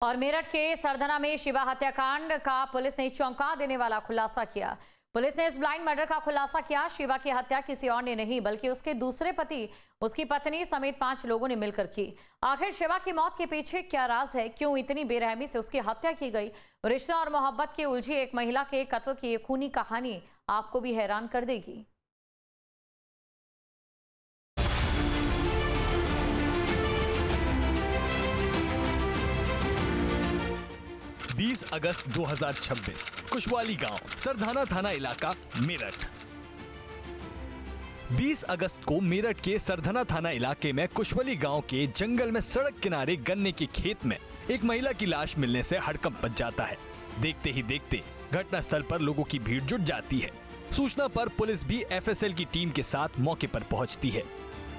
और मेरठ के सरधना में शिवा हत्याकांड का पुलिस ने चौंका देने वाला खुलासा किया। पुलिस ने इस ब्लाइंड मर्डर का खुलासा किया। शिवा की हत्या किसी और ने नहीं बल्कि उसके दूसरे पति, उसकी पत्नी समेत 5 लोगों ने मिलकर की। आखिर शिवा की मौत के पीछे क्या राज है? क्यों इतनी बेरहमी से उसकी हत्या की गई? रिश्ता और मोहब्बत की उलझी एक महिला के कत्ल की ये खूनी कहानी आपको भी हैरान कर देगी। 20 अगस्त 2026 कुशवाली गांव, सरधाना थाना इलाका, मेरठ। 20 अगस्त को मेरठ के सरधना थाना इलाके में कुशवाली गांव के जंगल में सड़क किनारे गन्ने के खेत में एक महिला की लाश मिलने से हड़कंप मच जाता है। देखते ही देखते घटनास्थल पर लोगों की भीड़ जुट जाती है। सूचना पर पुलिस भी एफएसएल की टीम के साथ मौके पर पहुंचती है।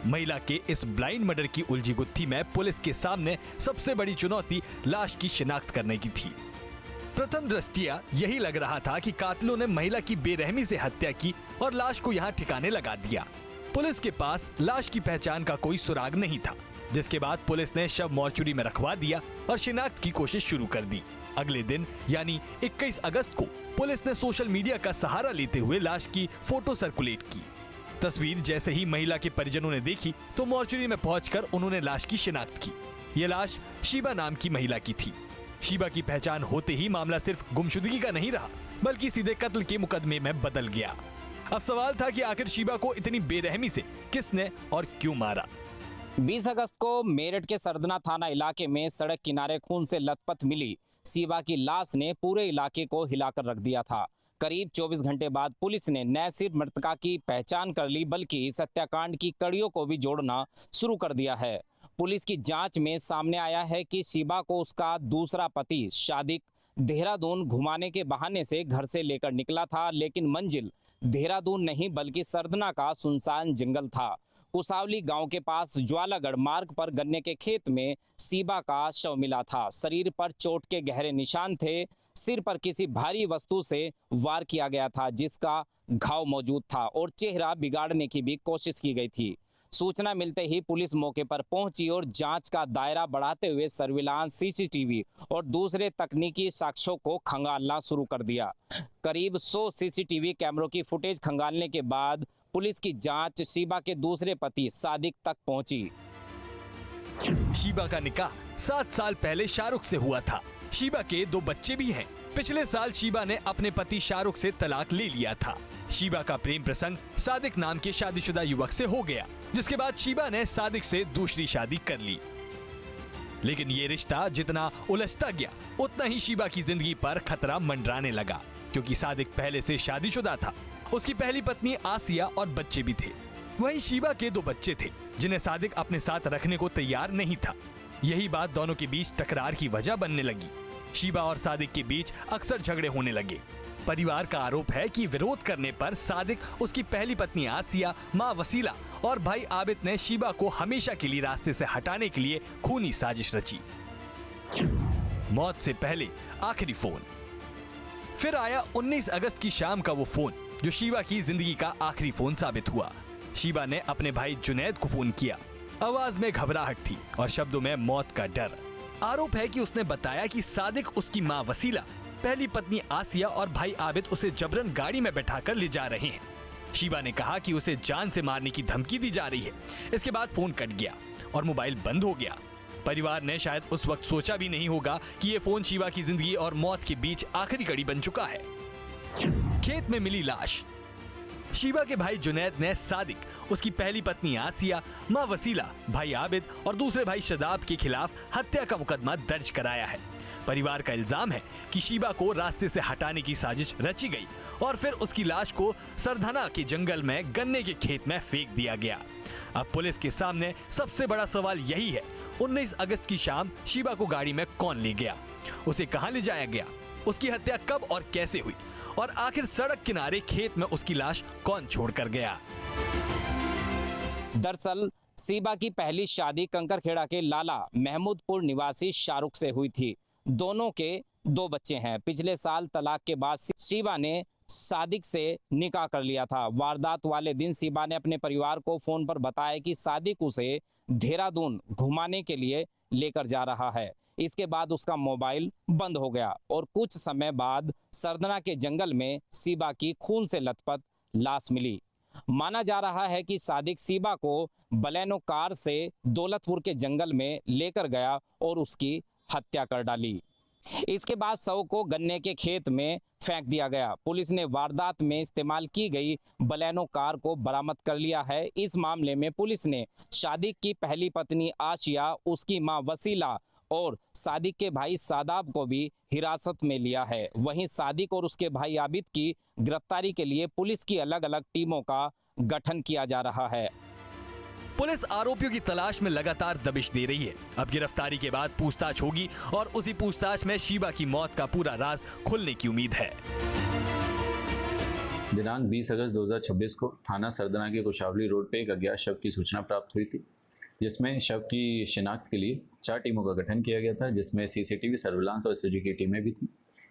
महिला के इस ब्लाइंड मर्डर की उलझी गुत्थी में पुलिस के सामने सबसे बड़ी चुनौती लाश की शिनाख्त करने की थी। प्रथम दृष्टया यही लग रहा था कि कातिलों ने महिला की बेरहमी से हत्या की और लाश को यहां ठिकाने लगा दिया। पुलिस के पास लाश की पहचान का कोई सुराग नहीं था, जिसके बाद पुलिस ने शव मॉर्चुरी में रखवा दिया और शिनाख्त की कोशिश शुरू कर दी। अगले दिन यानी 21 अगस्त को पुलिस ने सोशल मीडिया का सहारा लेते हुए लाश की फोटो सर्कुलेट की। तस्वीर जैसे ही महिला के परिजनों ने देखी तो मॉर्चुरी में पहुंचकर उन्होंने लाश की शिनाख्त की। ये लाश शिवा नाम की महिला की थी। शिवा की पहचान होते ही मामला सिर्फ गुमशुदगी का नहीं रहा, बल्कि सीधे कत्ल के मुकदमे में बदल गया। अब सवाल था कि आखिर शिवा को इतनी बेरहमी से किसने और क्यों मारा। 20 अगस्त को मेरठ के सरधना थाना इलाके में सड़क किनारे खून से लथपथ मिली शिवा की लाश ने पूरे इलाके को हिलाकर रख दिया था। करीब 24 घंटे बाद पुलिस ने न सिर्फ मृतका की पहचान कर ली बल्कि इस हत्याकांड की कड़ियों को भी जोड़ना शुरू कर दिया है। पुलिस की जांच में सामने आया है कि शिवा को उसका दूसरा पति सादिक देहरादून घुमाने के बहाने से घर से लेकर निकला था, लेकिन मंजिल देहरादून नहीं बल्कि सरधना का सुनसान जंगल था। कुसावली गांव के पास ज्वालागढ़ मार्ग पर गन्ने के खेत में शिवा का शव मिला था। शरीर पर चोट के गहरे निशान थे। सिर पर किसी भारी वस्तु से वार किया गया था जिसका घाव मौजूद था और चेहरा बिगाड़ने की भी कोशिश की गई थी। सूचना मिलते ही पुलिस मौके पर पहुंची और जांच का दायरा बढ़ाते हुए सर्विलांस, सीसीटीवी और दूसरे तकनीकी साक्ष्यों को खंगालना शुरू कर दिया। करीब 100 सीसीटीवी कैमरों की फुटेज खंगालने के बाद पुलिस की जांच शिवा के दूसरे पति सादिक तक पहुंची। शिवा का निकाह 7 साल पहले शाहरुख से हुआ था। शिवा के 2 बच्चे भी हैं। पिछले साल शिवा ने अपने पति शाहरुख से तलाक ले लिया था। शिवा का प्रेम प्रसंग सादिक नाम के शादीशुदा युवक से हो गया, जिसके बाद शिवा ने सादिक से दूसरी शादी कर ली। लेकिन ये रिश्ता जितना उलझता गया उतना ही शिवा की जिंदगी पर खतरा मंडराने लगा, क्योंकि सादिक पहले से शादीशुदा था। उसकी पहली पत्नी आसिया और बच्चे भी थे। वहीं शिवा के 2 बच्चे थे जिन्हें सादिक अपने साथ रखने को तैयार नहीं था। यही बात दोनों के बीच टकरार की वजह बनने लगी। शिवा और सादिक के बीच अक्सर झगड़े होने लगे। परिवार का आरोप है कि विरोध करने पर सादिक, उसकी पहली पत्नी आसिया, मां वसीला और भाई आबिद ने शिवा को हमेशा के लिए रास्ते से हटाने के लिए खूनी साजिश रची। मौत से पहले आखिरी फोन। फिर आया 19 अगस्त की शाम का वो फोन जो शिवा की जिंदगी का आखिरी फोन साबित हुआ। शिवा ने अपने भाई जुनैद को फोन किया। आवाज में घबराहट थी और शब्दों में मौत का डर। आरोप है कि उसने बताया कि सादिक, उसकी मां वसीला, पहली पत्नी आसिया और भाई आबिद उसे जबरन गाड़ी में बैठाकर ले जा रहे हैं। शिवा ने कहा कि उसे जान से मारने की धमकी दी जा रही है। इसके बाद फोन कट गया और मोबाइल बंद हो गया। परिवार ने शायद उस वक्त सोचा भी नहीं होगा कि ये फोन शिवा की जिंदगी और मौत के बीच आखिरी कड़ी बन चुका है। खेत में मिली लाश। शिवा के भाई जुनैद ने सादिक, उसकी पहली पत्नी आसिया, मां वसीला, भाई आबिद और दूसरे भाई शदाब के खिलाफ हत्या का मुकदमा दर्ज कराया है। परिवार का इल्जाम है कि शिवा को रास्ते से हटाने की साजिश रची गई और फिर उसकी लाश को सरधना के जंगल में गन्ने के खेत में फेंक दिया गया। अब पुलिस के सामने सबसे बड़ा सवाल यही है, 19 अगस्त की शाम शिवा को गाड़ी में कौन ले गया, उसे कहां ले जाया गया, उसकी हत्या कब और कैसे हुई और आखिर सड़क किनारे खेत में उसकी लाश कौन छोड़कर गया। दरअसल शिवा की पहली शादी कंकरखेड़ा के लाला महमूदपुर निवासी शाहरुख से हुई थी। दोनों के 2 बच्चे हैं। पिछले साल तलाक के बाद शिवा ने सादिक से निकाह कर लिया था। वारदात वाले दिन शिवा ने अपने परिवार को फोन पर बताया कि सादिक उसे देहरादून घुमाने के लिए लेकर जा रहा है। इसके बाद उसका मोबाइल बंद हो गया और कुछ समय बाद सरदना के जंगल में शीबा की खून से लथपथ लाश मिली। माना जा रहा है कि सादिक शीबा को बलेनो कार से दौलतपुर के जंगल में लेकर गया और उसकी हत्या कर डाली। इसके बाद शव को गन्ने के खेत में फेंक दिया गया। पुलिस ने वारदात में इस्तेमाल की गई बलेनो कार को बरामद कर लिया है। इस मामले में पुलिस ने सादिक की पहली पत्नी आशिया, उसकी मां वसीला और सादिक के भाई सादाब को भी हिरासत में लिया है। वहीं सादिक और उसके भाई आबिद की गिरफ्तारी के लिए पुलिस की अलग अलग टीमों का गठन किया जा रहा है। पुलिस आरोपियों की तलाश में लगातार दबिश दे रही है। अब गिरफ्तारी के बाद पूछताछ होगी और उसी पूछताछ में शीबा की मौत का पूरा राज खुलने की उम्मीद है। दिनांक 20 अगस्त 2026 को थाना सरदना के कुशावली रोड पे एक अज्ञात शव की सूचना प्राप्त हुई थी, जिसमें शव की शिनाख्त के लिए 4 टीमों का गठन किया गया था, जिसमें सीसीटीवी, सर्विलांस और एसओजी की टीमें भी थी।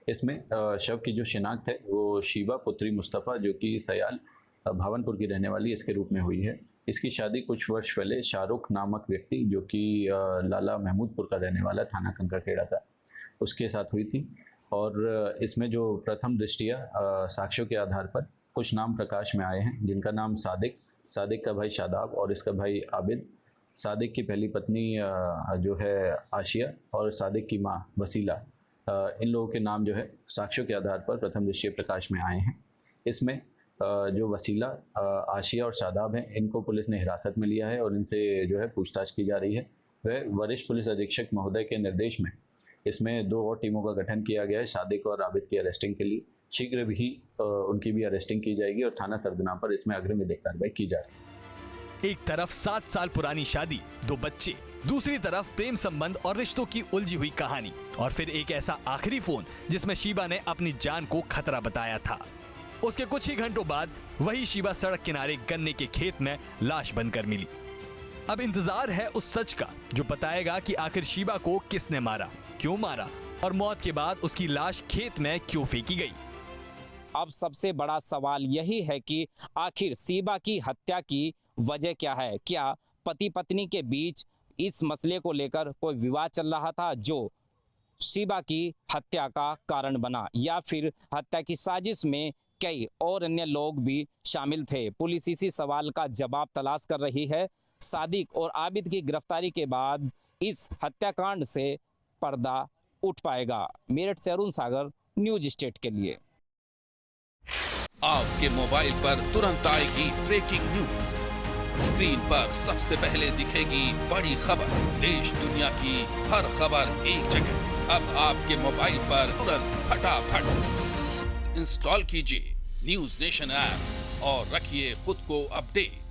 इसमें शव की जो शिनाख्त है वो शीबा पुत्री मुस्तफ़ा, जो कि सयाल भावनपुर की रहने वाली, इसके रूप में हुई है। इसकी शादी कुछ वर्ष पहले शाहरुख नामक व्यक्ति, जो कि लाला महमूदपुर का रहने वाला, थाना कंकड़खेड़ा था, उसके साथ हुई थी। और इसमें जो प्रथम दृष्टिया साक्ष्यों के आधार पर कुछ नाम प्रकाश में आए हैं, जिनका नाम सादिक का भाई शादाब और इसका भाई आबिद, सादिक की पहली पत्नी जो है आशिया और सादिक की मां वसीला, इन लोगों के नाम जो है साक्ष्यों के आधार पर प्रथम दृष्टिया प्रकाश में आए हैं। इसमें जो वसीला, आशिया और शादाब हैं, इनको पुलिस ने हिरासत में लिया है और इनसे जो है पूछताछ की जा रही है। वह वरिष्ठ पुलिस अधीक्षक महोदय के निर्देश में इसमें 2 और टीमों का गठन किया गया है सादिक और आबिद की अरेस्टिंग के लिए। शीघ्र भी उनकी भी अरेस्टिंग की जाएगी और थाना सरदना पर इसमें अग्रिम विधिक कार्रवाई की जा रही है। एक तरफ 7 साल पुरानी शादी, 2 बच्चे, दूसरी तरफ प्रेम संबंध और रिश्तों की उलझी हुई कहानी, और फिर एक ऐसा आखिरी फोन जिसमें शीबा ने अपनी जान को खतरा बताया था। उसके कुछ ही घंटों बाद वही शीबा सड़क किनारे गन्ने के खेत में लाश बनकर मिली। अब इंतजार है उस सच का जो बताएगा कि आखिर शीबा को किसने मारा, क्यों मारा और मौत के बाद उसकी लाश खेत में क्यों फेंकी गई। अब सबसे बड़ा सवाल यही है कि आखिर शीबा की हत्या की वजह क्या है। क्या पति पत्नी के बीच इस मसले को लेकर कोई विवाद चल रहा था जो शीबा की हत्या का कारण बना, या फिर हत्या की साजिश में कई और अन्य लोग भी शामिल थे। पुलिस इसी सवाल का जवाब तलाश कर रही है। सादिक और आबिद की गिरफ्तारी के बाद इस हत्याकांड से पर्दा उठ पाएगा। मेरठ से अरुण सागर, न्यूज स्टेट के लिए। आपके मोबाइल पर तुरंत आएगी ब्रेकिंग न्यूज। स्क्रीन पर सबसे पहले दिखेगी बड़ी खबर। देश दुनिया की हर खबर एक जगह। अब आपके मोबाइल पर तुरंत फटाफट इंस्टॉल कीजिए न्यूज नेशन ऐप और रखिए खुद को अपडेट।